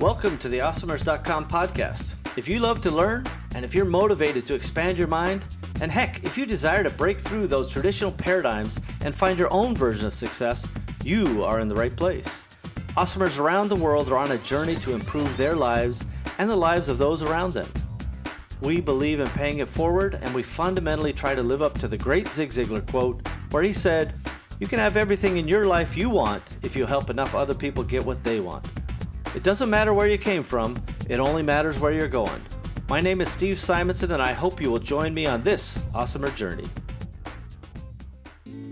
Welcome to the Awesomers.com podcast. If you love to learn, and if you're motivated to expand your mind, and heck, if you desire to break through those traditional paradigms and find your own version of success, you are in the right place. Awesomers around the world are on a journey to improve their lives and the lives of those around them. We believe in paying it forward, and we fundamentally try to live up to the great Zig Ziglar quote, where he said, "You can have everything in your life you want if you help enough other people get what they want." It doesn't matter where you came from, it only matters where you're going. My name is Steve Simonson, and I hope you will join me on this awesomer journey.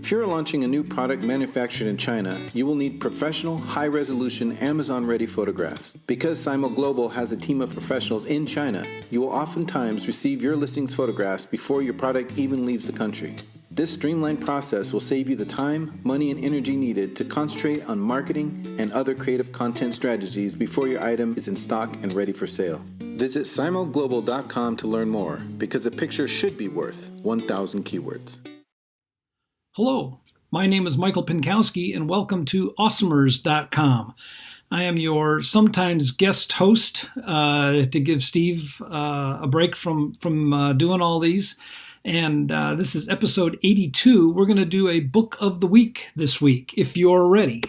If you're launching a new product manufactured in China, you will need professional, high-resolution, Amazon-ready photographs. Because Simo Global has a team of professionals in China, you will oftentimes receive your listings photographs before your product even leaves the country. This streamlined process will save you the time, money, and energy needed to concentrate on marketing and other creative content strategies before your item is in stock and ready for sale. Visit simoglobal.com to learn more, because a picture should be worth 1,000 keywords. Hello, my name is Michael Pinkowski, and welcome to Awesomers.com. I am your sometimes guest host to give Steve a break from doing all these. And this is episode 82. We're going to do a book of the week this week, if you're ready.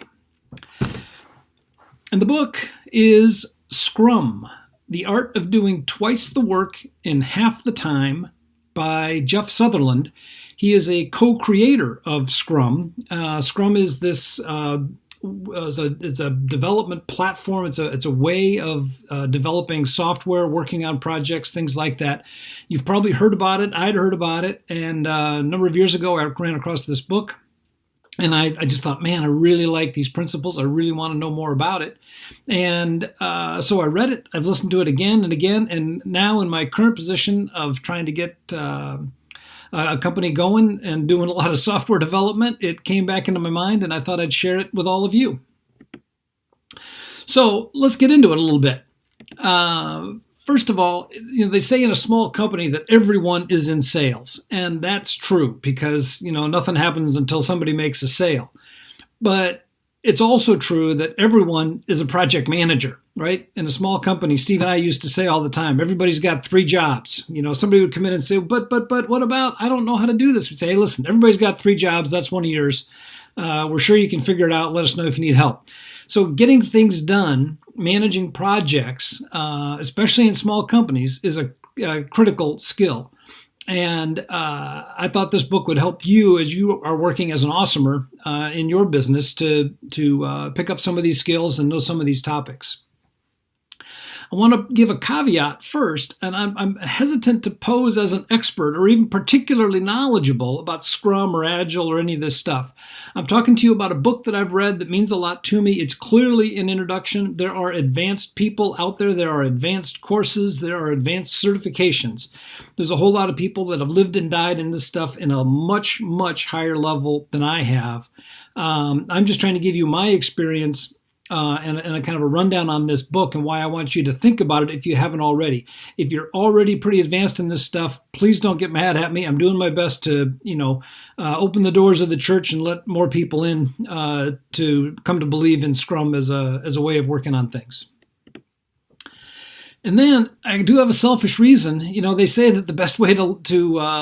And the book is Scrum, The Art of Doing Twice the Work in Half the Time by Jeff Sutherland. He is a co-creator of Scrum. Scrum is this it's a development platform. It's a way of developing software, working on projects, things like that. You've probably heard about it. I'd heard about it, and a number of years ago, I ran across this book, and I just thought, man, I really like these principles. I really want to know more about it, and so I read it. I've listened to it again and again, and now in my current position of trying to get a company going and doing a lot of software development, it came back into my mind, and I thought I'd share it with all of you. So let's get into it a little bit. First of all, they say in a small company that everyone is in sales, and that's true because nothing happens until somebody makes a sale. But it's also true that everyone is a project manager, right? In a small company, Steve and I used to say all the time, everybody's got 3 jobs. Somebody would come in and say, but what about, I don't know how to do this. We'd say, hey, listen, everybody's got 3 jobs. That's one of yours. We're sure you can figure it out. Let us know if you need help. So getting things done, managing projects, especially in small companies, is a critical skill. And I thought this book would help you as you are working as an awesomer in your business to pick up some of these skills and know some of these topics. I want to give a caveat first, and I'm hesitant to pose as an expert or even particularly knowledgeable about Scrum or Agile or any of this stuff. I'm talking to you about a book that I've read that means a lot to me. It's clearly an introduction. There are advanced people out there. There are advanced courses. There are advanced certifications. There's a whole lot of people that have lived and died in this stuff in a much, much higher level than I have. I'm just trying to give you my experience and a kind of a rundown on this book and why I want you to think about it if you haven't already. If you're already pretty advanced in this stuff, please don't get mad at me. I'm doing my best to, open the doors of the church and let more people in to come to believe in Scrum as a way of working on things. And then I do have a selfish reason. They say that the best way to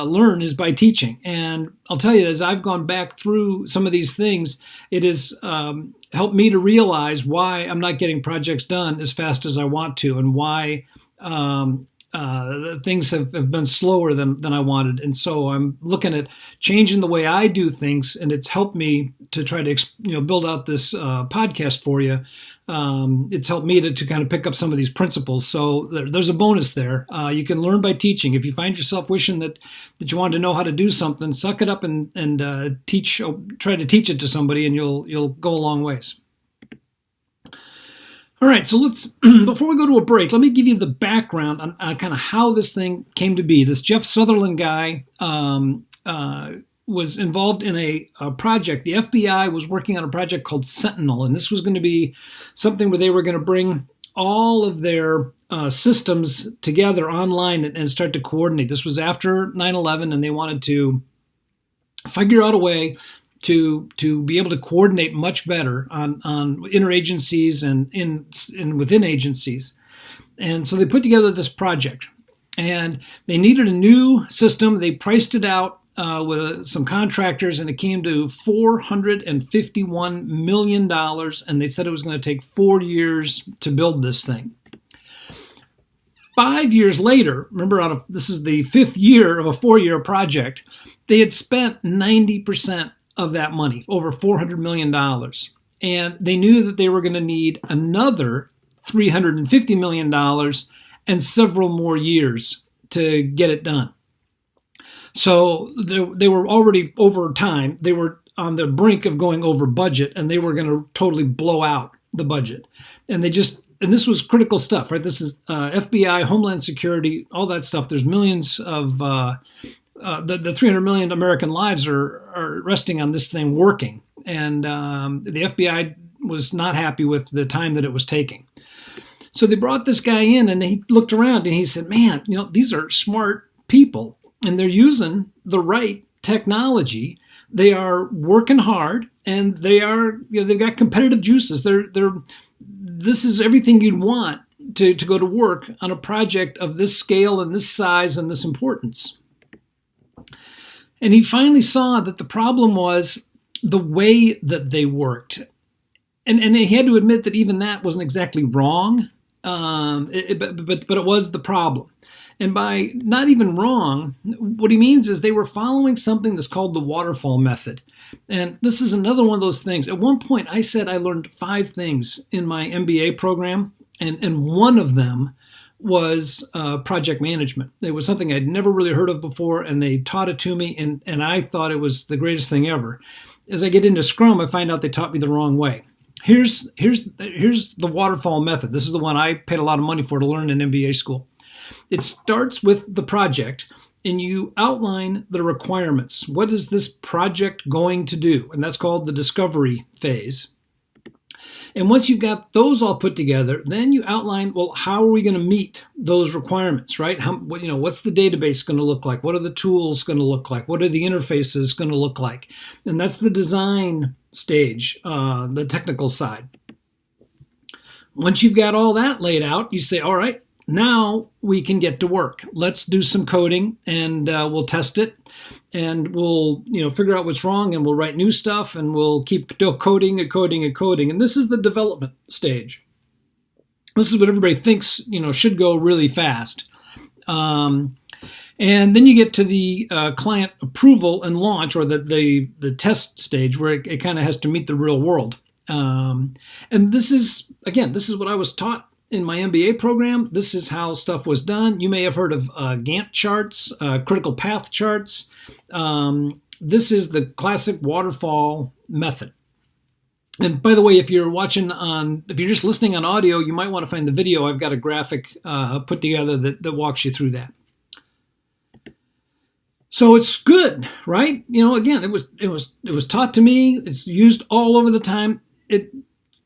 learn is by teaching. And I'll tell you, as I've gone back through some of these things, it has helped me to realize why I'm not getting projects done as fast as I want to, and why things have been slower than I wanted. And so I'm looking at changing the way I do things, and it's helped me to try to build out this podcast for you. It's helped me to kind of pick up some of these principles. So there's a bonus there. You can learn by teaching. If you find yourself wishing that you want to know how to do something, suck it up and try to teach it to somebody, and you'll go a long ways. All right, so let's, before we go to a break, let me give you the background on kind of how this thing came to be. This Jeff Sutherland guy was involved in a project. The FBI was working on a project called Sentinel, and this was going to be something where they were going to bring all of their systems together online and start to coordinate. This was after 9/11, and they wanted to figure out a way to be able to coordinate much better on interagencies and within agencies. And so they put together this project, and they needed a new system. They priced it out with some contractors, and it came to $451 million, and they said it was going to take 4 years to build this thing. 5 years later, remember, this is the 5th year of a 4-year project, they had spent 90% of that money, over $400 million. And they knew that they were going to need another $350 million and several more years to get it done. So they were already over time. They were on the brink of going over budget, and they were going to totally blow out the budget. And this was critical stuff, right? This is FBI, Homeland Security, all that stuff. There's millions of the 300 million American lives are resting on this thing working. And the FBI was not happy with the time that it was taking. So they brought this guy in, and he looked around and he said, man, these are smart people, and they're using the right technology. They are working hard, and they've got competitive juices. This is everything you'd want to go to work on a project of this scale and this size and this importance. And he finally saw that the problem was the way that they worked. And he had to admit that even that wasn't exactly wrong, but it was the problem. And by not even wrong, what he means is they were following something that's called the waterfall method. And this is another one of those things. At one point, I said I learned 5 things in my MBA program, and one of them was project management. It was something I'd never really heard of before, and they taught it to me, and I thought it was the greatest thing ever. As I get into Scrum, I find out they taught me the wrong way. Here's the waterfall method. This is the one I paid a lot of money for to learn in MBA school. It starts with the project, and you outline the requirements. What is this project going to do? And that's called the discovery phase. And once you've got those all put together, then you outline, well, how are we going to meet those requirements, right? What's the database going to look like? What are the tools going to look like? What are the interfaces going to look like? And that's the design stage, the technical side. Once you've got all that laid out, you say, all right, now we can get to work. Let's do some coding, and we'll test it, and we'll figure out what's wrong, and we'll write new stuff, and we'll keep coding. And this is the development stage. This is what everybody thinks should go really fast. And then you get to the client approval and launch, or the test stage, where it kind of has to meet the real world. And this is what I was taught in my MBA program. This is how stuff was done. You may have heard of Gantt charts, critical path charts. This is the classic waterfall method. And by the way, if you're just listening on audio, you might want to find the video. I've got a graphic put together that walks you through that. So it's good, right? Again, it was taught to me. It's used all over the time.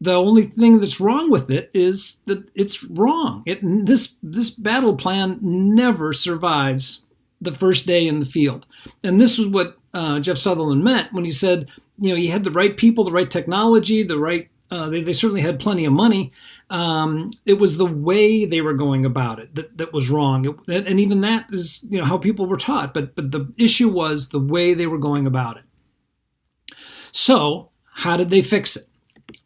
The only thing that's wrong with it is that it's wrong. This battle plan never survives the first day in the field. And this was what Jeff Sutherland meant when he said, you had the right people, the right technology, the right. They certainly had plenty of money. It was the way they were going about it that was wrong. And even that is how people were taught. But the issue was the way they were going about it. So how did they fix it?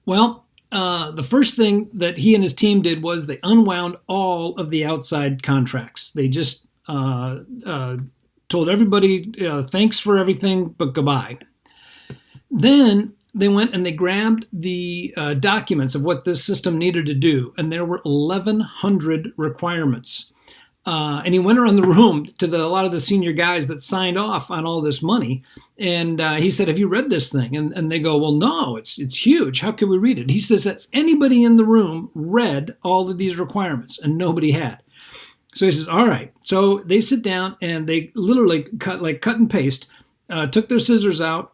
Well, the first thing that he and his team did was they unwound all of the outside contracts. They just told everybody, thanks for everything, but goodbye. Then they went and they grabbed the documents of what this system needed to do, and there were 1,100 requirements. And he went around the room to a lot of the senior guys that signed off on all this money. And he said, have you read this thing? And they go, well, no, it's huge. How can we read it? He says, has anybody in the room read all of these requirements? And nobody had. So he says, all right. So they sit down and they literally cut and paste, took their scissors out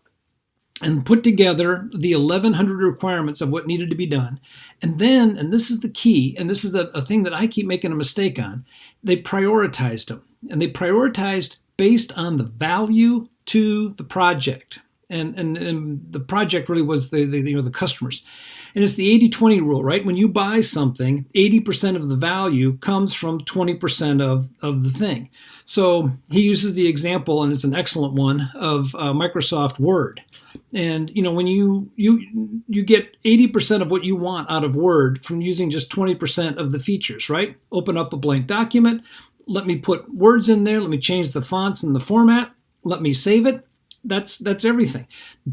and put together the 1,100 requirements of what needed to be done. And then, and this is the key, and this is a thing that I keep making a mistake on, they prioritized them. And they prioritized based on the value to the project. and the project really was the customers. And it's the 80-20 rule, right? When you buy something, 80% of the value comes from 20% of the thing. So he uses the example, and it's an excellent one, of Microsoft Word. And when you get 80% of what you want out of Word from using just 20% of the features, right? Open up a blank document, let me put words in there, let me change the fonts and the format, let me save it. That's everything.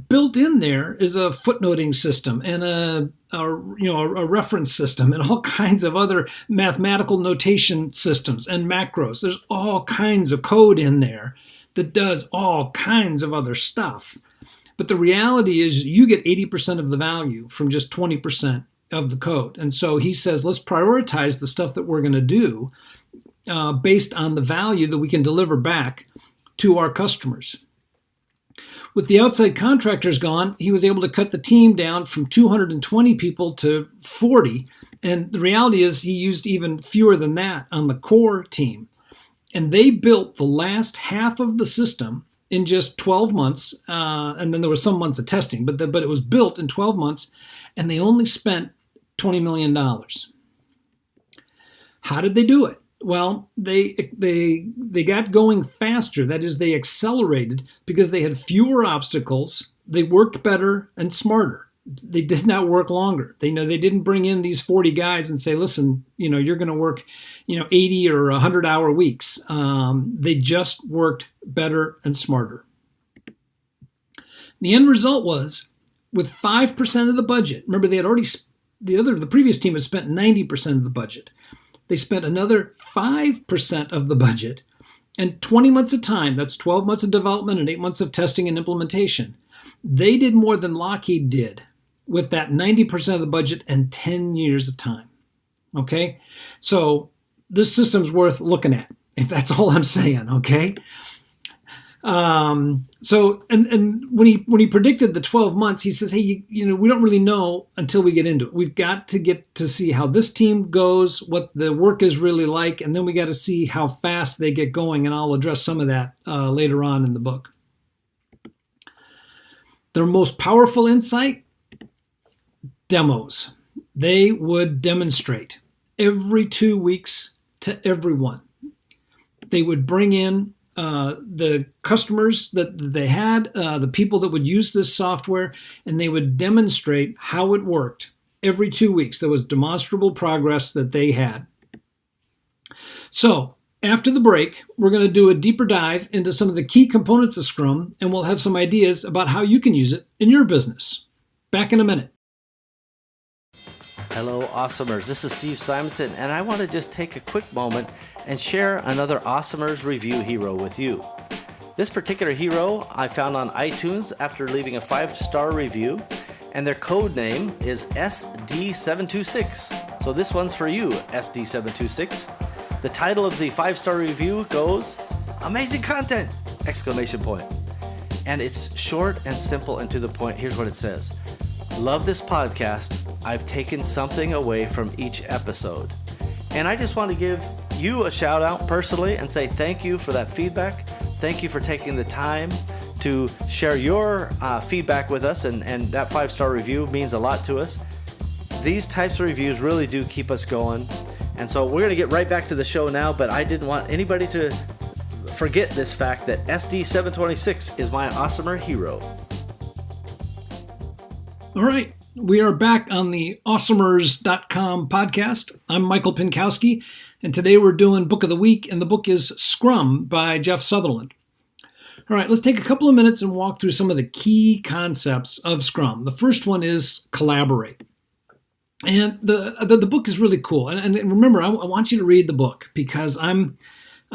Built in there is a footnoting system and a reference system and all kinds of other mathematical notation systems and macros. There's all kinds of code in there that does all kinds of other stuff. But the reality is you get 80% of the value from just 20% of the code. And so he says, let's prioritize the stuff that we're going to do based on the value that we can deliver back to our customers. With the outside contractors gone, he was able to cut the team down from 220 people to 40. And the reality is he used even fewer than that on the core team. And they built the last half of the system in just 12 months. And then there was some months of testing, but it was built in 12 months. And they only spent $20 million. How did they do it? Well, they got going faster. That is, they accelerated because they had fewer obstacles. They worked better and smarter. They did not work longer. They didn't bring in these 40 guys and say, listen, you're going to work, 80 or 100-hour weeks. They just worked better and smarter. The end result was, with 5% of the budget, remember they had already, the previous team had spent 90% of the budget. They spent another 5% of the budget and 20 months of time. That's 12 months of development and 8 months of testing and implementation. They did more than Lockheed did with that 90% of the budget and 10 years of time. Okay? So this system's worth looking at, if that's all I'm saying, okay? So when he predicted the 12 months, he says, hey, we don't really know until we get into it. We've got to get to see how this team goes, what the work is really like, and then we got to see how fast they get going, and I'll address some of that later on in the book. Their most powerful insight? Demos. They would demonstrate every 2 weeks to everyone. They would bring in the customers that they had, the people that would use this software, and they would demonstrate how it worked every 2 weeks. There was demonstrable progress that they had. So after the break, we're going to do a deeper dive into some of the key components of Scrum, and we'll have some ideas about how you can use it in your business. Back in a minute. Hello, Awesomers. This is Steve Simonson, and I want to just take a quick moment and share another Awesomers review hero with you. This particular hero I found on iTunes after leaving a 5-star review, and their code name is SD726. So this one's for you, SD726. The title of the 5-star review goes, "Amazing content!" exclamation point. And it's short and simple and to the point. Here's what it says. Love this podcast. I've taken something away from each episode. And I just want to give you a shout out personally and say thank you for that feedback. Thank you for taking the time to share your feedback with us. And that 5-star review means a lot to us. These types of reviews really do keep us going. And so we're going to get right back to the show now, but I didn't want anybody to forget this fact that SD726 is my awesomer hero. All right, we are back on the awesomers.com podcast. I'm Michael Pinkowski, and today we're doing Book of the Week, and the book is Scrum by Jeff Sutherland. All right, let's take a couple of minutes and walk through some of the key concepts of Scrum. The first one is collaborate. And the book is really cool. And remember, I want you to read the book because I'm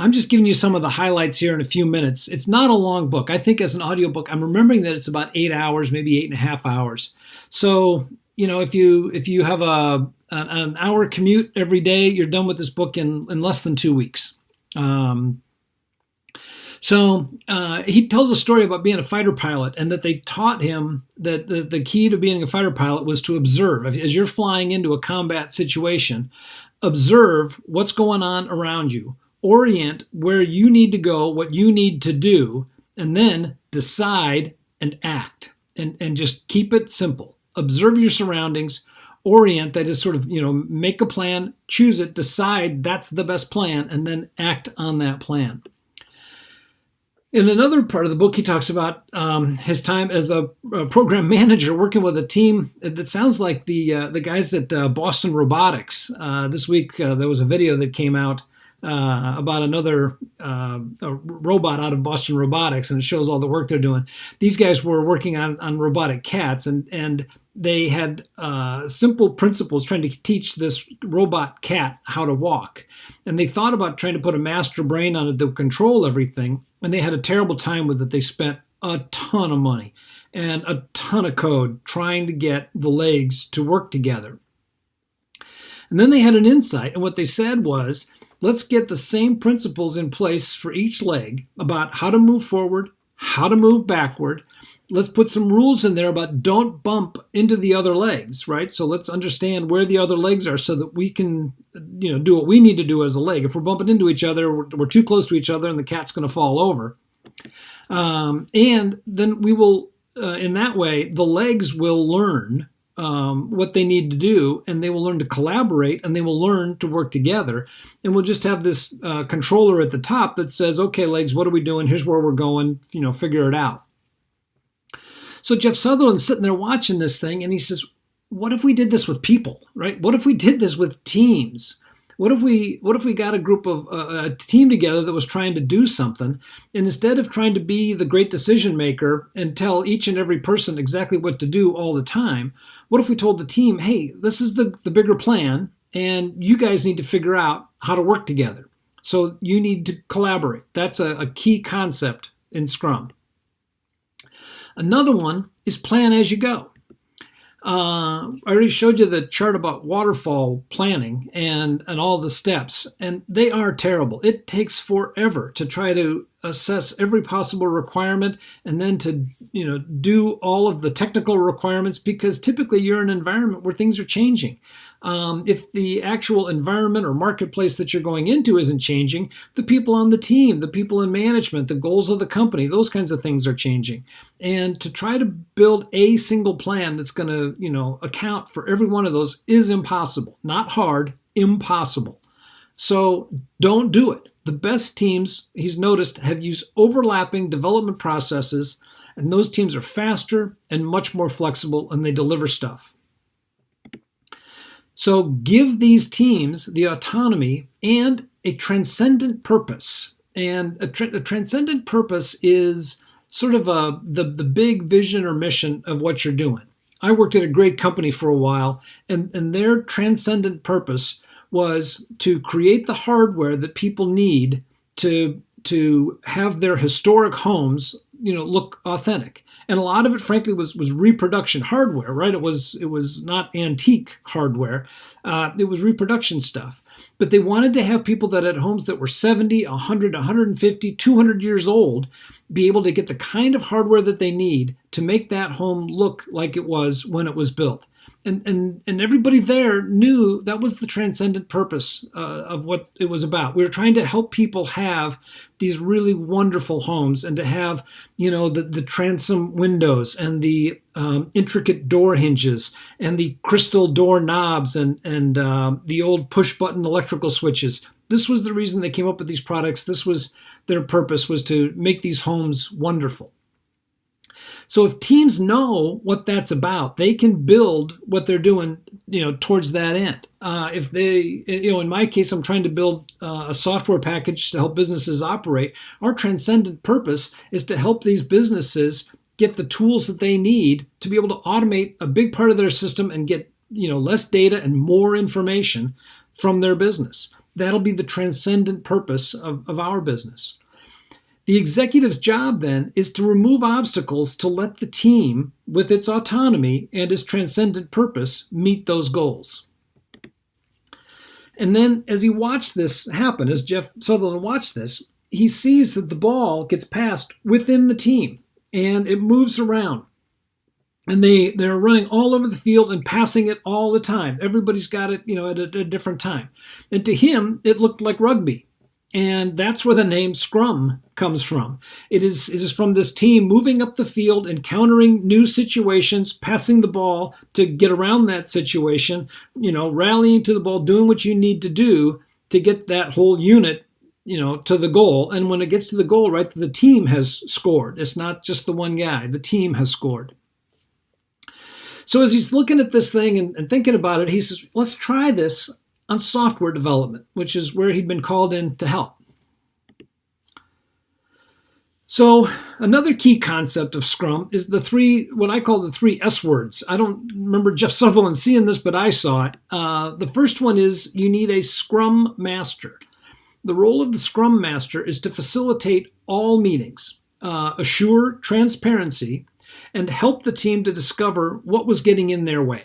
just giving you some of the highlights here in a few minutes. It's not a long book. I think as an audiobook, I'm remembering that it's about 8 hours, maybe 8.5 hours. So, if you have an hour commute every day, you're done with this book in less than 2 weeks. So he tells a story about being a fighter pilot and that they taught him that the key to being a fighter pilot was to observe. As you're flying into a combat situation, observe what's going on around you, orient where you need to go, what you need to do, and then decide and act, and just keep it simple. Observe your surroundings, orient, that is sort of, make a plan, choose it, decide that's the best plan, and then act on that plan. In another part of the book, he talks about his time as a program manager working with a team that sounds like the guys at Boston Robotics. This week, there was a video that came out about another a robot out of Boston Robotics, and it shows all the work they're doing. These guys were working on robotic cats, and they had simple principles trying to teach this robot cat how to walk. And they thought about trying to put a master brain on it that would control everything, and they had a terrible time with it. They spent a ton of money and a ton of code trying to get the legs to work together. And then they had an insight, and what they said was, let's get the same principles in place for each leg about how to move forward, how to move backward. Let's put some rules in there about don't bump into the other legs, right? So let's understand where the other legs are so that we can, do what we need to do as a leg. If we're bumping into each other, we're too close to each other and the cat's going to fall over. And then we will, in that way, the legs will learn what they need to do, and they will learn to collaborate, and they will learn to work together. And we'll just have this controller at the top that says, okay, legs, what are we doing? Here's where we're going, figure it out. So Jeff Sutherland's sitting there watching this thing, and he says, what if we did this with people, right? What if we did this with teams? What if we got a group of a team together that was trying to do something, and instead of trying to be the great decision maker and tell each and every person exactly what to do all the time, what if we told the team, hey, this is the bigger plan, and you guys need to figure out how to work together. So you need to collaborate. That's a key concept in Scrum. Another one is plan as you go. I already showed you the chart about waterfall planning and all the steps, and they are terrible. It takes forever to try to assess every possible requirement and then to do all of the technical requirements, because typically you're in an environment where things are changing. If the actual environment or marketplace that you're going into isn't changing, the people on the team, the people in management, the goals of the company, those kinds of things are changing. And to try to build a single plan that's going to, account for every one of those is impossible. Not hard, impossible. So don't do it. The best teams, he's noticed, have used overlapping development processes, and those teams are faster and much more flexible, and they deliver stuff. So give these teams the autonomy and a transcendent purpose. And a transcendent purpose is sort of the big vision or mission of what you're doing. I worked at a great company for a while, and their transcendent purpose was to create the hardware that people need to have their historic homes, look authentic. And a lot of it, frankly, was reproduction hardware, right? It was not antique hardware. It was reproduction stuff. But they wanted to have people that had homes that were 70, 100, 150, 200 years old be able to get the kind of hardware that they need to make that home look like it was when it was built. And everybody there knew that was the transcendent purpose of what it was about. We were trying to help people have these really wonderful homes, and to have, the transom windows and the intricate door hinges and the crystal door knobs and the old push button electrical switches. This was the reason they came up with these products. This was their purpose, was to make these homes wonderful. So if teams know what that's about, they can build what they're doing, towards that end. If they, in my case, I'm trying to build a software package to help businesses operate. Our transcendent purpose is to help these businesses get the tools that they need to be able to automate a big part of their system and get, less data and more information from their business. That'll be the transcendent purpose of our business. The executive's job then is to remove obstacles to let the team, with its autonomy and its transcendent purpose, meet those goals. And then as he watched this happen, as Jeff Sutherland watched this, he sees that the ball gets passed within the team and it moves around. And they're running all over the field and passing it all the time. Everybody's got it, at a different time. And to him, it looked like rugby. And that's where the name Scrum comes from. It is from this team moving up the field, encountering new situations, passing the ball to get around that situation, rallying to the ball, doing what you need to do to get that whole unit, to the goal. And when it gets to the goal, right, the team has scored. It's not just the one guy. The team has scored. So as he's looking at this thing and thinking about it, he says, let's try this on software development, which is where he'd been called in to help. So another key concept of Scrum is what I call the three S words. I don't remember Jeff Sutherland seeing this, but I saw it. The first one is you need a Scrum Master. The role of the Scrum Master is to facilitate all meetings, assure transparency, and help the team to discover what was getting in their way.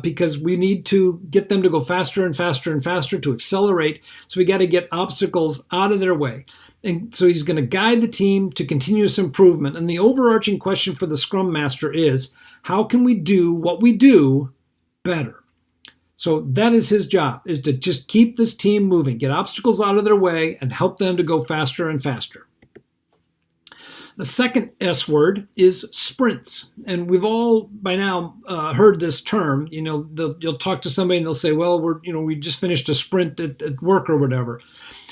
Because we need to get them to go faster and faster and faster to accelerate. So we got to get obstacles out of their way. And so he's going to guide the team to continuous improvement. And the overarching question for the Scrum Master is, how can we do what we do better? So that is his job, is to just keep this team moving, get obstacles out of their way, and help them to go faster and faster. The second S word is sprints. And we've all by now heard this term. You'll talk to somebody and they'll say, well, we just finished a sprint at work or whatever.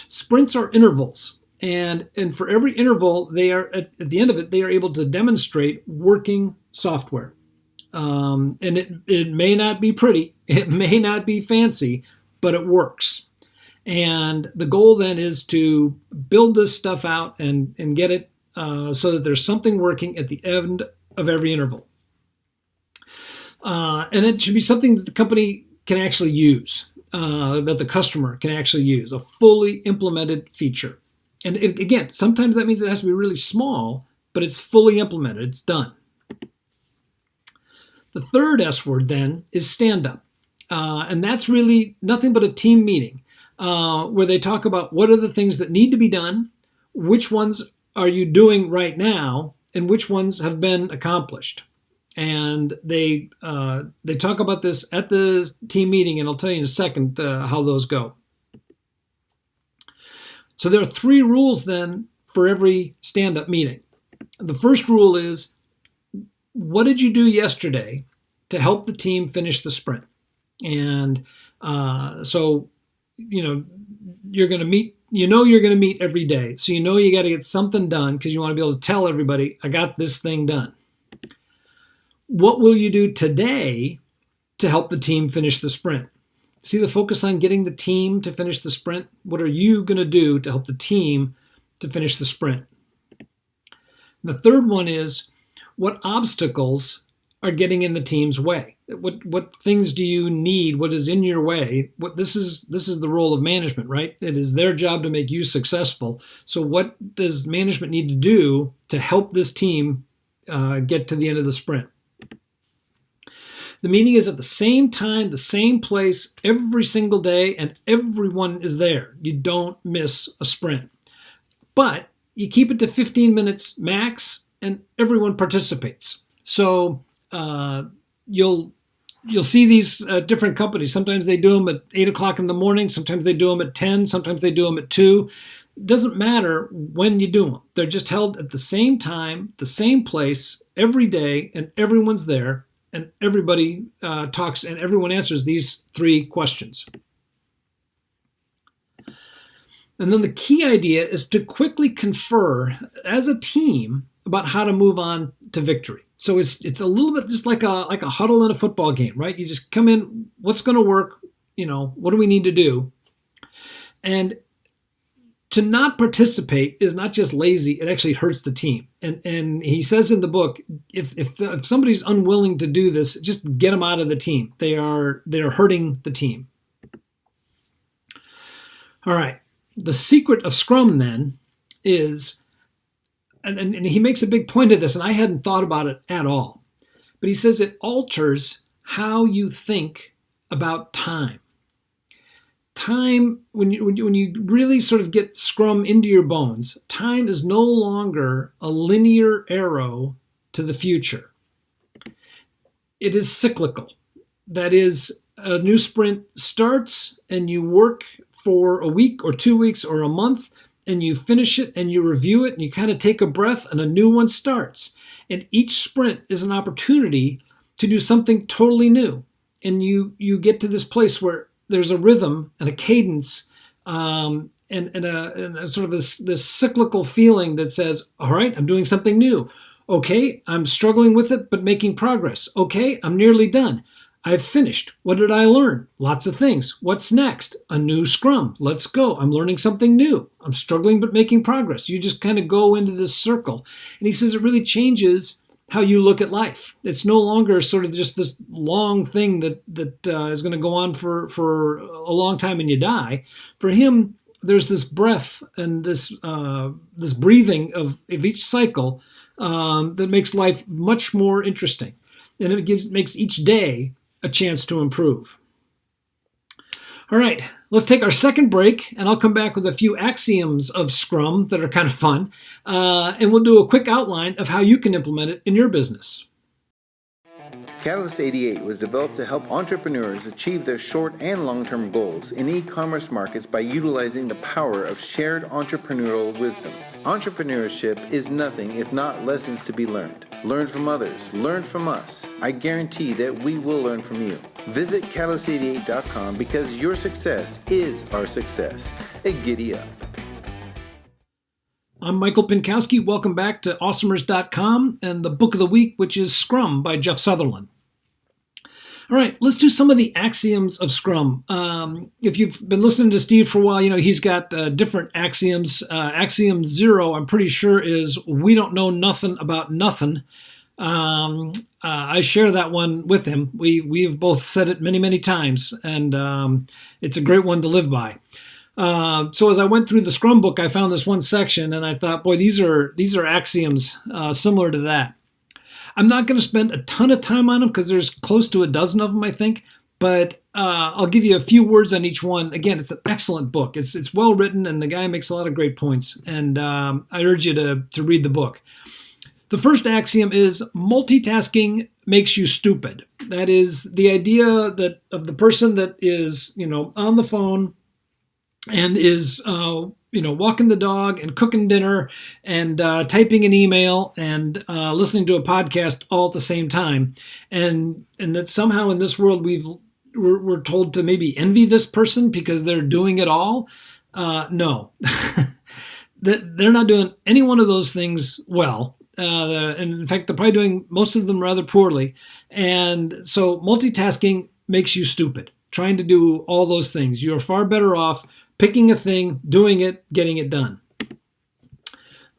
Sprints are intervals. And for every interval, they are at the end of it, they are able to demonstrate working software. And it may not be pretty, it may not be fancy, but it works. And the goal then is to build this stuff out and get it so that there's something working at the end of every interval. And it should be something that the company can actually use, that the customer can actually use, a fully implemented feature. And again, sometimes that means it has to be really small, but it's fully implemented, it's done. The third S word then is stand-up. And that's really nothing but a team meeting where they talk about what are the things that need to be done, which ones are you doing right now, and which ones have been accomplished. And they talk about this at the team meeting, and I'll tell you in a second how those go. So there are 3 rules then for every stand-up meeting. The first rule is, what did you do yesterday to help the team finish the sprint? And so, you're going to meet, you're going to meet every day. So you got to get something done because you want to be able to tell everybody, I got this thing done. What will you do today to help the team finish the sprint? See the focus on getting the team to finish the sprint? What are you going to do to help the team to finish the sprint? The third one is, what obstacles are getting in the team's way? What things do you need? What is in your way? This is the role of management, right? It is their job to make you successful. So what does management need to do to help this team get to the end of the sprint? The meeting is at the same time, the same place, every single day, and everyone is there. You don't miss a sprint. But you keep it to 15 minutes max, and everyone participates. So you'll see these different companies. Sometimes they do them at 8 o'clock in the morning. Sometimes they do them at 10. Sometimes they do them at 2. It doesn't matter when you do them. They're just held at the same time, the same place, every day, and everyone's there. And everybody talks and everyone answers these 3 questions. And then the key idea is to quickly confer as a team about how to move on to victory. So it's a little bit just like a huddle in a football game, right? You just come in, what's going to work? What do we need to do? And to not participate is not just lazy, it actually hurts the team. And he says in the book, if somebody's unwilling to do this, just get them out of the team. They're hurting the team. All right. The secret of Scrum then is, and he makes a big point of this, and I hadn't thought about it at all, but he says it alters how you think about time. Time, when you really sort of get Scrum into your bones, time is no longer a linear arrow to the future. It is cyclical. That is, a new sprint starts and you work for a week or 2 weeks or a month, and you finish it and you review it and you kind of take a breath and a new one starts. And each sprint is an opportunity to do something totally new. And you get to this place where there's a rhythm and a cadence and a sort of this cyclical feeling that says, all right, I'm doing something new. Okay, I'm struggling with it, but making progress. Okay, I'm nearly done. I've finished. What did I learn? Lots of things. What's next? A new Scrum. Let's go. I'm learning something new. I'm struggling, but making progress. You just kind of go into this circle. And he says it really changes how you look at life. It's no longer sort of just this long thing that is going to go on for a long time and you die. For him, there's this breath and this breathing of each cycle that makes life much more interesting. And it makes each day a chance to improve. All right, let's take our second break, and I'll come back with a few axioms of Scrum that are kind of fun, and we'll do a quick outline of how you can implement it in your business. Catalyst 88 was developed to help entrepreneurs achieve their short and long-term goals in e-commerce markets by utilizing the power of shared entrepreneurial wisdom. Entrepreneurship is nothing if not lessons to be learned. Learn from others, learn from us. I guarantee that we will learn from you. Visit catalyst88.com because your success is our success. And giddy up. I'm Michael Pinkowski. Welcome back to awesomers.com and the book of the week, which is Scrum by Jeff Sutherland. All right, let's do some of the axioms of Scrum. If you've been listening to Steve for a while, you know he's got different axioms. Axiom 0, I'm pretty sure, is we don't know nothing about nothing. I share that one with him. We've both said it many, many times, and it's a great one to live by. So as I went through the Scrum book, I found this one section, and I thought, boy, these are axioms similar to that. I'm not going to spend a ton of time on them because there's close to a dozen of them, I think. But I'll give you a few words on each one. Again, it's an excellent book. It's well written, and the guy makes a lot of great points. And I urge you to read the book. The first axiom is multitasking makes you stupid. That is the idea that of the person that is, on the phone and is, walking the dog and cooking dinner and typing an email and listening to a podcast all at the same time. And that somehow in this world we're told to maybe envy this person because they're doing it all. No, they're not doing any one of those things well. And in fact, they're probably doing most of them rather poorly. And so multitasking makes you stupid, trying to do all those things. You're far better off picking a thing, doing it, getting it done.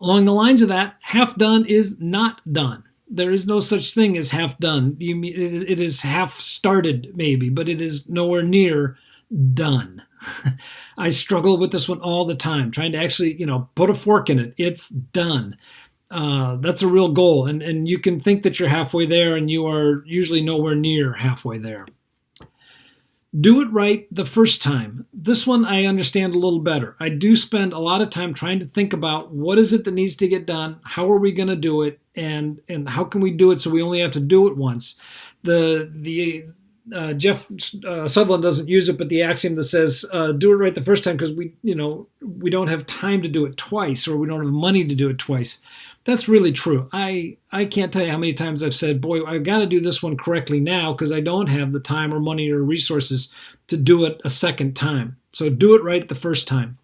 Along the lines of that, half done is not done. There is no such thing as half done. It is half started maybe, but it is nowhere near done. I struggle with this one all the time, trying to actually, put a fork in it. It's done. That's a real goal. And you can think that you're halfway there, and you are usually nowhere near halfway there. Do it right the first time. This one I understand a little better. I do spend a lot of time trying to think about what is it that needs to get done, how are we going to do it, and how can we do it so we only have to do it once. Jeff Sutherland doesn't use it, but the axiom that says do it right the first time because we don't have time to do it twice, or we don't have money to do it twice. That's really true. I can't tell you how many times I've said, boy, I've got to do this one correctly now because I don't have the time or money or resources to do it a second time. So do it right the first time.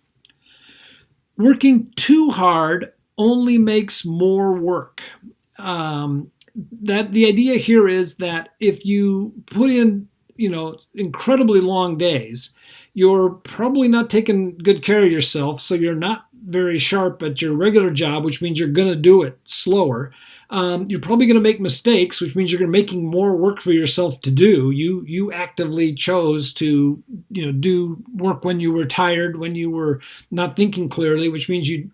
Working too hard only makes more work. That the idea here is that if you put in, incredibly long days, you're probably not taking good care of yourself, so you're not very sharp at your regular job, which means you're going to do it slower. You're probably going to make mistakes, which means you're making more work for yourself to do. You actively chose to, do work when you were tired, when you were not thinking clearly, which means you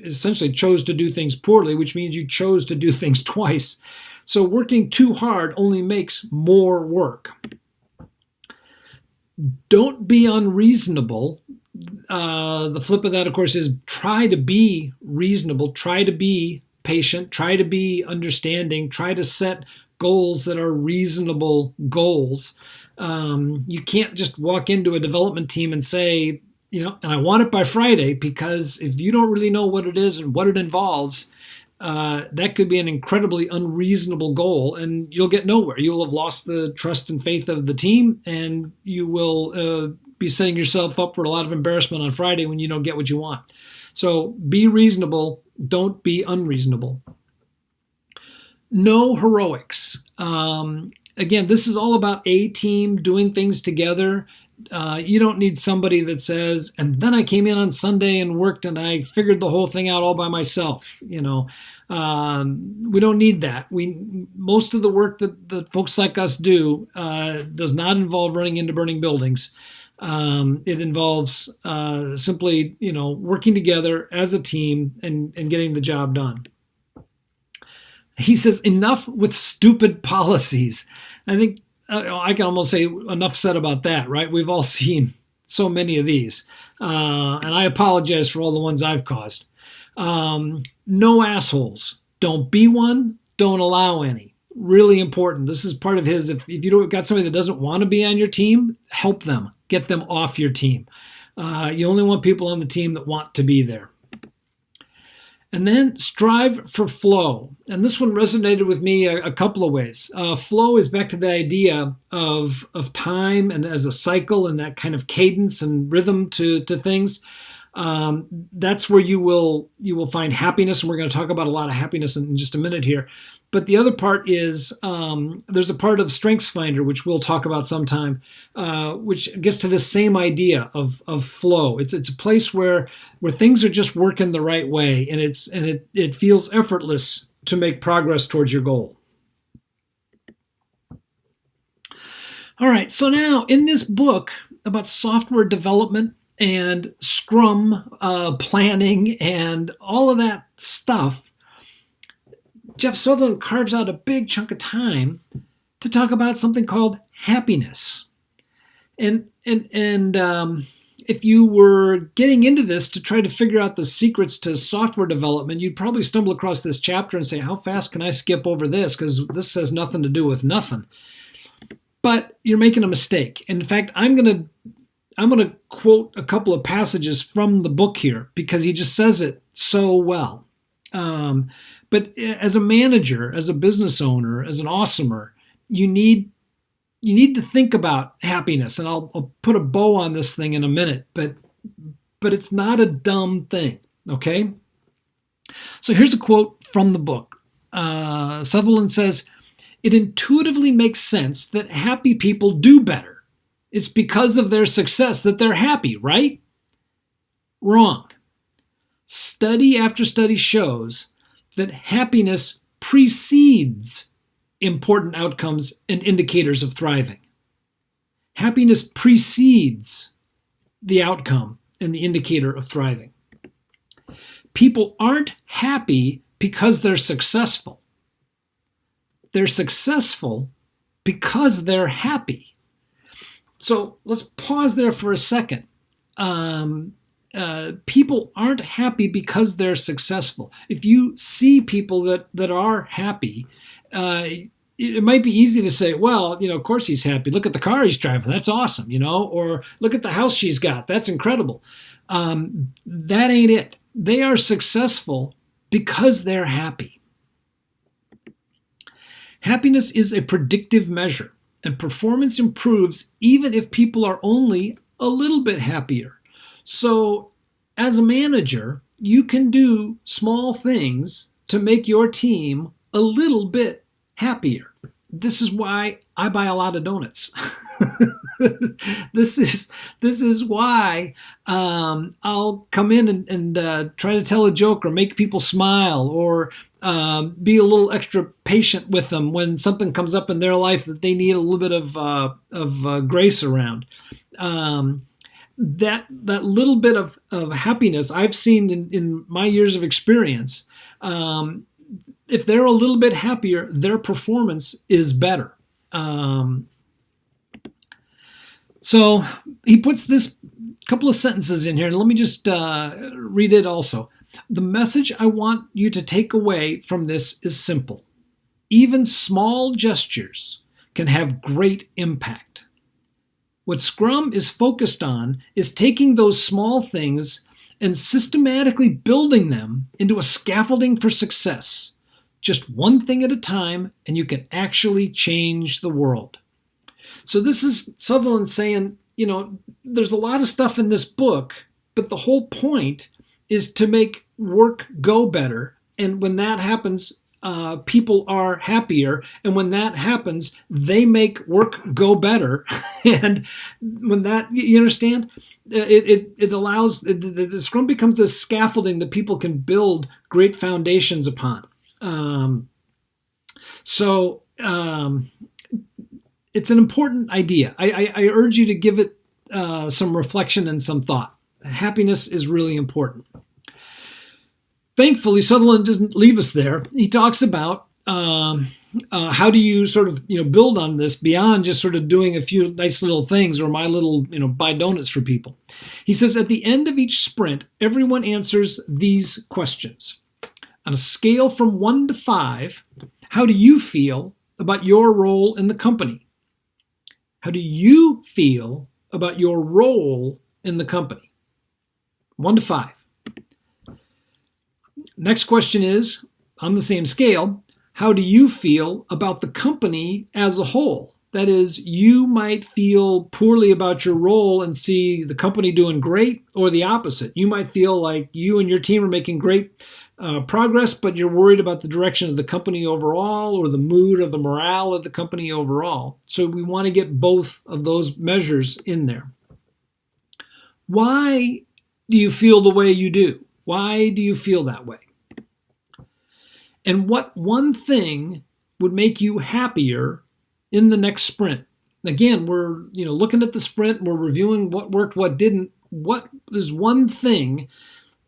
essentially chose to do things poorly, which means you chose to do things twice. So working too hard only makes more work. Don't be unreasonable. The flip of that, of course, is try to be reasonable, try to be patient, try to be understanding, try to set goals that are reasonable goals. You can't just walk into a development team and say, And I want it by Friday, because if you don't really know what it is and what it involves, that could be an incredibly unreasonable goal, and you'll get nowhere. You'll have lost the trust and faith of the team, and you will be setting yourself up for a lot of embarrassment on Friday when you don't get what you want. So be reasonable. Don't be unreasonable. No heroics. Again, this is all about a team doing things together. You don't need somebody that says, and then I came in on Sunday and worked and I figured the whole thing out all by myself. We don't need that. Most of the work that folks like us do does not involve running into burning buildings. It involves simply, working together as a team and getting the job done. He says, enough with stupid policies. I think I can almost say enough said about that, right? We've all seen so many of these. And I apologize for all the ones I've caused. No assholes. Don't be one. Don't allow any. Really important. This is part of his. If you don't got somebody that doesn't want to be on your team, help them. Get them off your team. You only want people on the team that want to be there. And then strive for flow. And this one resonated with me a couple of ways. Flow is back to the idea of time and as a cycle and that kind of cadence and rhythm to things. That's where you will find happiness. And we're going to talk about a lot of happiness in just a minute here. But the other part is there's a part of StrengthsFinder, which we'll talk about sometime, which gets to this same idea of flow. It's a place where things are just working the right way, and it feels effortless to make progress towards your goal. All right, so now in this book about software development and Scrum planning and all of that stuff, Jeff Sutherland carves out a big chunk of time to talk about something called happiness. And if you were getting into this to try to figure out the secrets to software development, you'd probably stumble across this chapter and say, how fast can I skip over this? Because this has nothing to do with nothing. But you're making a mistake. In fact, I'm going to quote a couple of passages from the book here because he just says it so well. But as a manager, as a business owner, as an awesomer, you need to think about happiness. And I'll put a bow on this thing in a minute, but it's not a dumb thing, okay? So here's a quote from the book. Sutherland says, "It intuitively makes sense that happy people do better. It's because of their success that they're happy, right? Wrong. Study after study shows that happiness precedes important outcomes and indicators of thriving. Happiness precedes the outcome and the indicator of thriving. People aren't happy because they're successful. They're successful because they're happy." So let's pause there for a second. People aren't happy because they're successful. If you see people that are happy, it might be easy to say, well, of course he's happy. Look at the car he's driving. That's awesome, or look at the house she's got. That's incredible. That ain't it. They are successful because they're happy. Happiness is a predictive measure, and performance improves even if people are only a little bit happier. So as a manager, you can do small things to make your team a little bit happier. This is why I buy a lot of donuts. This is why I'll come in and try to tell a joke or make people smile or be a little extra patient with them when something comes up in their life that they need a little bit of grace around. That little bit of happiness I've seen in my years of experience, if they're a little bit happier, their performance is better. So he puts this couple of sentences in here, and let me just read it also. "The message I want you to take away from this is simple. Even small gestures can have great impact. What Scrum is focused on is taking those small things and systematically building them into a scaffolding for success. Just one thing at a time, and you can actually change the world. So this is Sutherland saying, there's a lot of stuff in this book, but the whole point is to make work go better. And when that happens, people are happier. And when that happens, they make work go better. And when that, you understand, it allows, the Scrum becomes this scaffolding that people can build great foundations upon. It's an important idea. I urge you to give it some reflection and some thought. Happiness is really important. Thankfully, Sutherland doesn't leave us there. He talks about how do you sort of build on this beyond just sort of doing a few nice little things or my little buy donuts for people. He says at the end of each sprint, everyone answers these questions. On a scale from 1 to 5, how do you feel about your role in the company? How do you feel about your role in the company? 1 to 5. Next question is, on the same scale, how do you feel about the company as a whole? That is, you might feel poorly about your role and see the company doing great, or the opposite. You might feel like you and your team are making great progress, but you're worried about the direction of the company overall or the mood or the morale of the company overall. So we want to get both of those measures in there. Why do you feel the way you do? Why do you feel that way? And what one thing would make you happier in the next sprint? Again, we're looking at the sprint, we're reviewing what worked, what didn't. What is one thing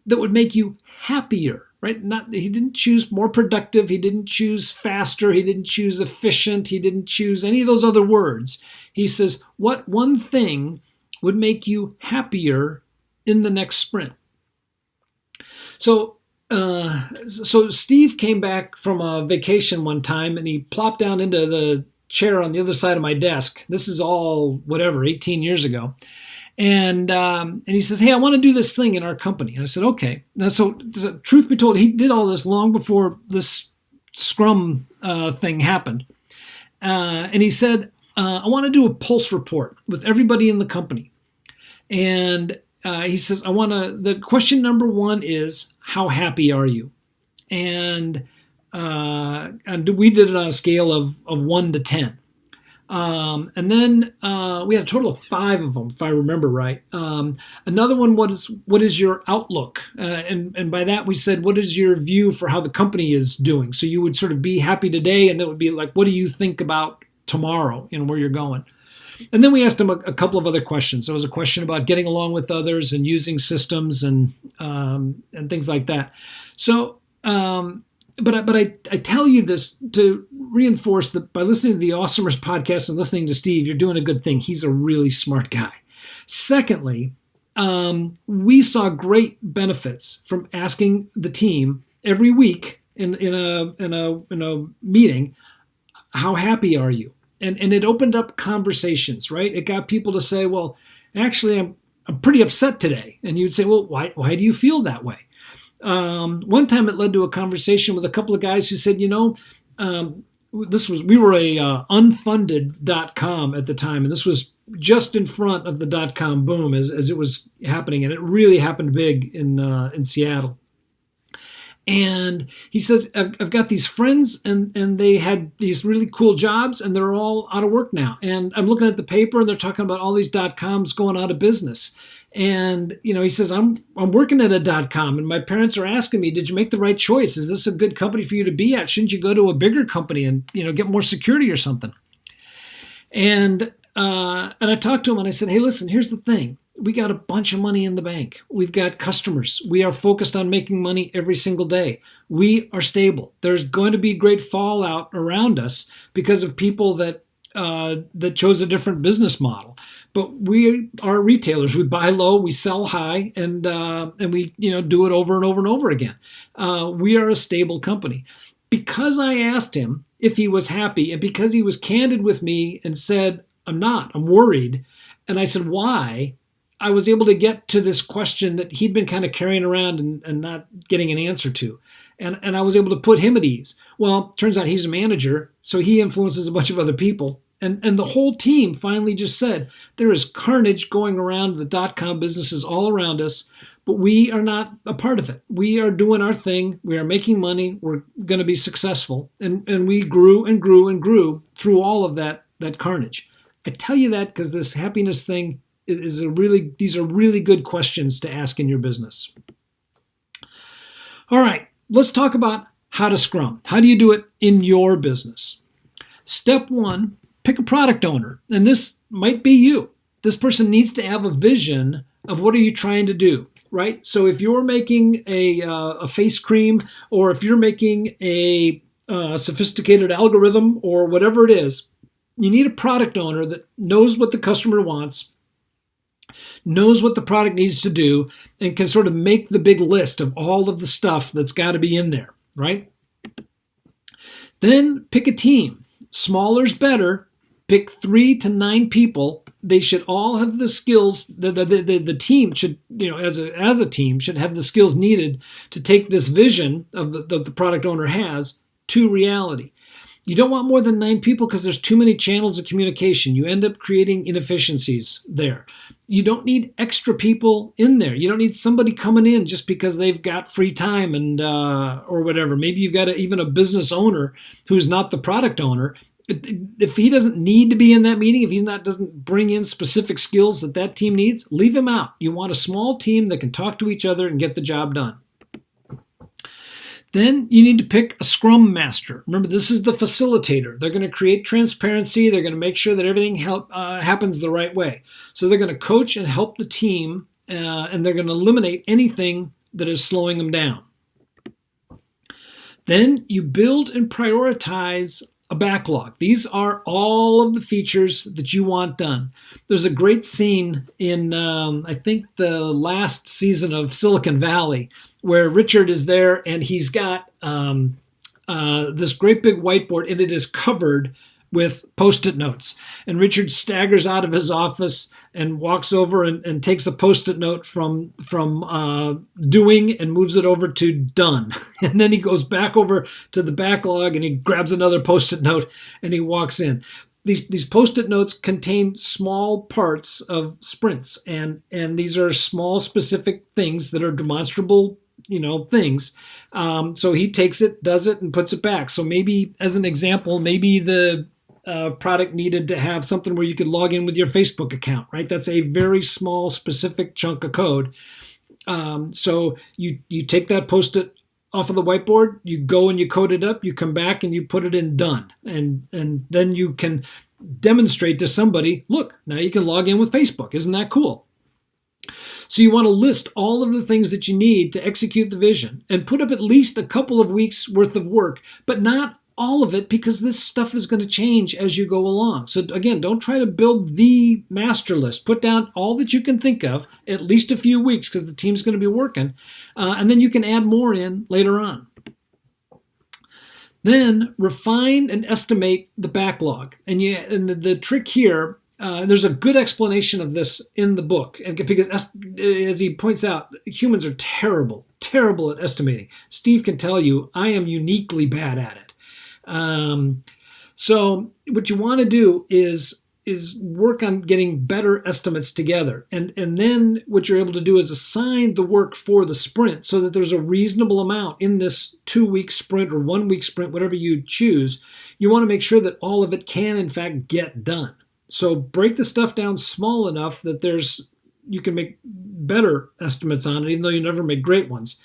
that would make you happier, right? He didn't choose more productive, he didn't choose faster, he didn't choose efficient, he didn't choose any of those other words. He says, what one thing would make you happier in the next sprint? So Steve came back from a vacation one time and he plopped down into the chair on the other side of my desk. This is all 18 years ago. And he says, hey, I want to do this thing in our company. And I said, okay. Now, so truth be told, he did all this long before this Scrum thing happened. And he said, I want to do a pulse report with everybody in the company. And he says, the question number 1 is, how happy are you? And we did it on a scale of 1 to 10. And then we had a total of 5 of them, if I remember right. Another one, what is your outlook? And by that we said, what is your view for how the company is doing? So you would sort of be happy today, and that would be like, what do you think about tomorrow, where you're going? And then we asked him a couple of other questions. There was a question about getting along with others and using systems and things like that. So, but I tell you this to reinforce that by listening to the Awesomers podcast and listening to Steve, you're doing a good thing. He's a really smart guy. Secondly, we saw great benefits from asking the team every week in a meeting, how happy are you? And it opened up conversations, right? It got people to say, well, actually, I'm pretty upset today. And you'd say, well, why do you feel that way? One time it led to a conversation with a couple of guys who said, we were a unfunded.com at the time, and this was just in front of the .com boom as it was happening, and it really happened big in Seattle. And he says, I've got these friends and they had these really cool jobs and they're all out of work now. And I'm looking at the paper and they're talking about all these .coms going out of business. And, he says, I'm working at a .com and my parents are asking me, did you make the right choice? Is this a good company for you to be at? Shouldn't you go to a bigger company and, get more security or something? And I talked to him and I said, hey, listen, here's the thing. We got a bunch of money in the bank. We've got customers. We are focused on making money every single day. We are stable. There's going to be great fallout around us because of people that chose a different business model. But we are retailers. We buy low, we sell high, and we do it over and over and over again. We are a stable company. Because I asked him if he was happy, and because he was candid with me and said, I'm not, I'm worried, And I said, why? I was able to get to this question that he'd been kind of carrying around and not getting an answer to. And I was able to put him at ease. Well, turns out he's a manager, so he influences a bunch of other people. And the whole team finally just said, there is carnage going around the .com businesses all around us, but we are not a part of it. We are doing our thing. We are making money. We're going to be successful. And we grew and grew and grew through all of that carnage. I tell you that because this happiness thing these are really good questions to ask in your business. All right, let's talk about how to Scrum. How do you do it in your business? Step one, pick a product owner. And this might be you. This person needs to have a vision of what are you trying to do, right? So if you're making a face cream, or if you're making a sophisticated algorithm or whatever it is, you need a product owner that knows what the customer wants, knows what the product needs to do, and can sort of make the big list of all of the stuff that's got to be in there, right? Then pick a team. Smaller's better. Pick 3 to 9 people. They should all have the skills. The team should, as a team, should have the skills needed to take this vision of the product owner has to reality. You don't want more than 9 people because there's too many channels of communication. You end up creating inefficiencies there. You don't need extra people in there. You don't need somebody coming in just because they've got free time and or whatever. Maybe you've got even a business owner who's not the product owner. If he doesn't need to be in that meeting, if he doesn't bring in specific skills that team needs, leave him out. You want a small team that can talk to each other and get the job done. Then you need to pick a Scrum Master. Remember, this is the facilitator. They're going to create transparency. They're going to make sure that everything happens the right way. So they're going to coach and help the team, and they're going to eliminate anything that is slowing them down. Then you build and prioritize a backlog. These are all of the features that you want done. There's a great scene in, I think, the last season of Silicon Valley where Richard is there and he's got this great big whiteboard and it is covered with Post-it notes. And Richard staggers out of his office and walks over and takes a Post-it note from doing and moves it over to done. And then he goes back over to the backlog and he grabs another Post-it note and he walks in. These Post-it notes contain small parts of sprints, and these are small specific things that are demonstrable things. So he takes it, does it, and puts it back. So maybe, as an example, maybe the product needed to have something where you could log in with your Facebook account, right? That's a very small, specific chunk of code. So you take that Post-it off of the whiteboard, you go and you code it up, you come back and you put it in done. And then you can demonstrate to somebody, look, now you can log in with Facebook. Isn't that cool? So you want to list all of the things that you need to execute the vision and put up at least a couple of weeks worth of work, but not all of it, because this stuff is going to change as you go along. So again, don't try to build the master list. Put down all that you can think of, at least a few weeks, because the team's going to be working, and then you can add more in later on. Then refine and estimate the backlog. And the trick here, there's a good explanation of this in the book, and because as he points out, humans are terrible at estimating. Steve can tell you I am uniquely bad at it. So what you want to do is work on getting better estimates together. And then what you're able to do is assign the work for the sprint so that there's a reasonable amount in this 2-week sprint or 1-week sprint, whatever you choose. You want to make sure that all of it can, in fact, get done. So break the stuff down small enough that you can make better estimates on it, even though you never make great ones.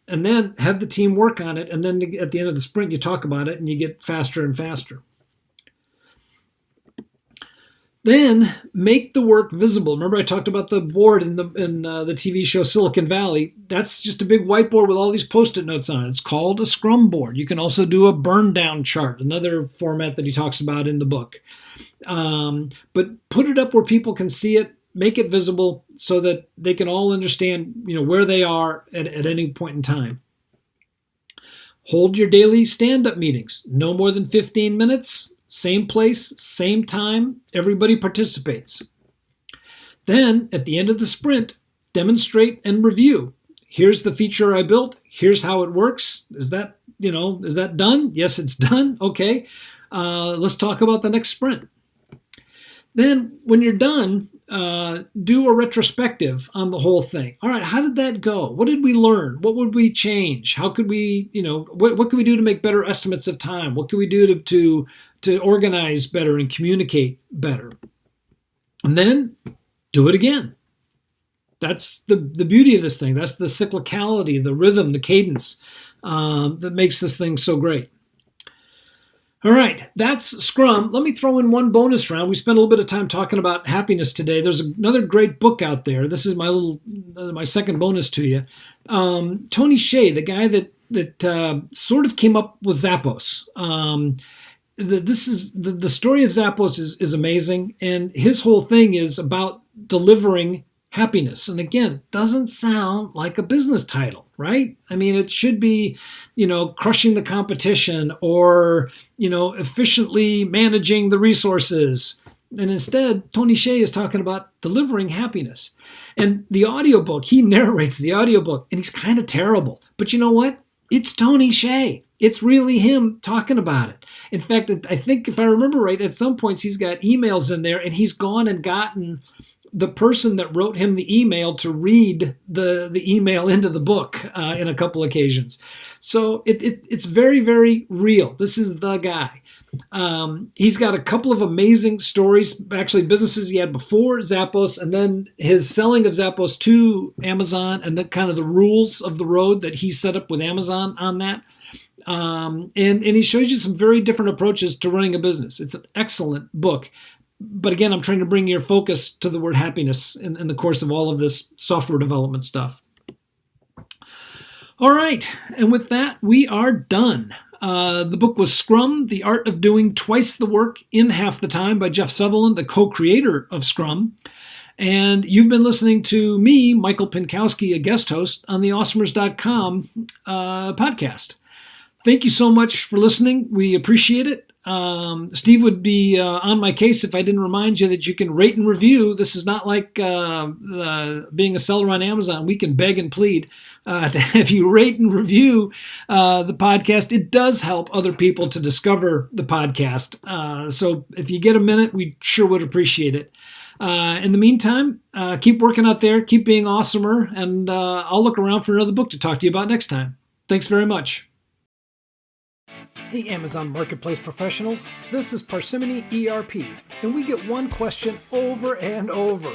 And then have the team work on it. And then at the end of the sprint, you talk about it and you get faster and faster. Then make the work visible. Remember I talked about the board in the TV show Silicon Valley. That's just a big whiteboard with all these Post-it notes on it. It's called a Scrum board. You can also do a burn down chart, another format that he talks about in the book. But put it up where people can see it. Make it visible so that they can all understand, where they are at any point in time. Hold your daily stand-up meetings. No more than 15 minutes, same place, same time. Everybody participates. Then at the end of the sprint, demonstrate and review. Here's the feature I built. Here's how it works. Is that done? Yes, it's done. Okay. Let's talk about the next sprint. Then when you're done, do a retrospective on the whole thing. All right, how did that go? What did we learn? What would we change? How could we, what can we do to make better estimates of time? What can we do to organize better and communicate better? And then do it again. That's the beauty of this thing. That's the cyclicality, the rhythm, the cadence that makes this thing so great. All right, that's Scrum. Let me throw in one bonus round. We spent a little bit of time talking about happiness today. There's another great book out there. This is my second bonus to you. Tony Hsieh, the guy that sort of came up with Zappos. The story of Zappos is amazing, and his whole thing is about delivering happiness. And again, doesn't sound like a business title, right? I mean, it should be, crushing the competition or, efficiently managing the resources. And instead, Tony Hsieh is talking about delivering happiness. And the audiobook, he narrates the audiobook, and he's kind of terrible. But you know what? It's Tony Hsieh. It's really him talking about it. In fact, I think if I remember right, at some points he's got emails in there, and he's gone and gotten the person that wrote him the email to read the email into the book in a couple occasions. So it's very, very real. This is the guy. He's got a couple of amazing stories, actually businesses he had before Zappos, and then his selling of Zappos to Amazon, and the kind of the rules of the road that he set up with Amazon on that. And he shows you some very different approaches to running a business. It's an excellent book. But again, I'm trying to bring your focus to the word happiness in the course of all of this software development stuff. All right, and with that, we are done. The book was Scrum, The Art of Doing Twice the Work in Half the Time by Jeff Sutherland, the co-creator of Scrum. And you've been listening to me, Michael Pinkowski, a guest host on the Awesomers.com podcast. Thank you so much for listening. We appreciate it. Steve would be on my case if I didn't remind you that you can rate and review. This is not like being a seller on Amazon. We can beg and plead to have you rate and review the podcast. It does help other people to discover the podcast. So if you get a minute, we sure would appreciate it. In the meantime, keep working out there, keep being awesomer, and I'll look around for another book to talk to you about next time. Thanks very much. Hey Amazon Marketplace professionals, this is Parsimony ERP, and we get one question over and over.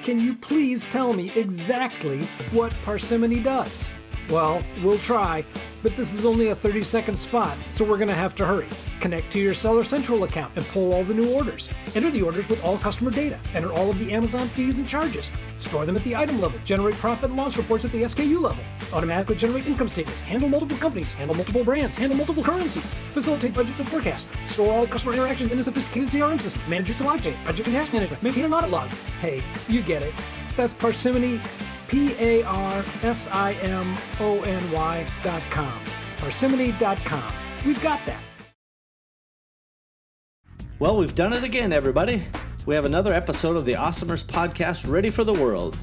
Can you please tell me exactly what Parsimony does? Well, we'll try, but this is only a 30-second spot, so we're going to have to hurry. Connect to your Seller Central account and pull all the new orders. Enter the orders with all customer data. Enter all of the Amazon fees and charges. Store them at the item level. Generate profit and loss reports at the SKU level. Automatically generate income statements. Handle multiple companies. Handle multiple brands. Handle multiple currencies. Facilitate budgets and forecasts. Store all customer interactions in a sophisticated CRM system. Manage your supply chain. Project and task management. Maintain an audit log. Hey, you get it. That's Parsimony, PARSIMONY.com. Parsimony.com. We've got that. Well, we've done it again, everybody. We have another episode of the Awesomers podcast ready for the world.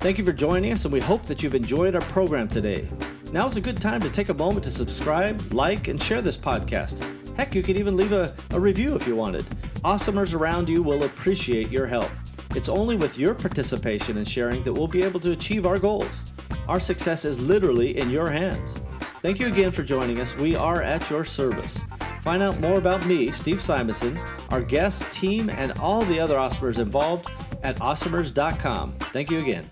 Thank you for joining us, and we hope that you've enjoyed our program today. Now's a good time to take a moment to subscribe, like, and share this podcast. Heck, you could even leave a review if you wanted. Awesomers around you will appreciate your help. It's only with your participation and sharing that we'll be able to achieve our goals. Our success is literally in your hands. Thank you again for joining us. We are at your service. Find out more about me, Steve Simonson, our guests, team, and all the other Awesomers involved at Awesomers.com. Thank you again.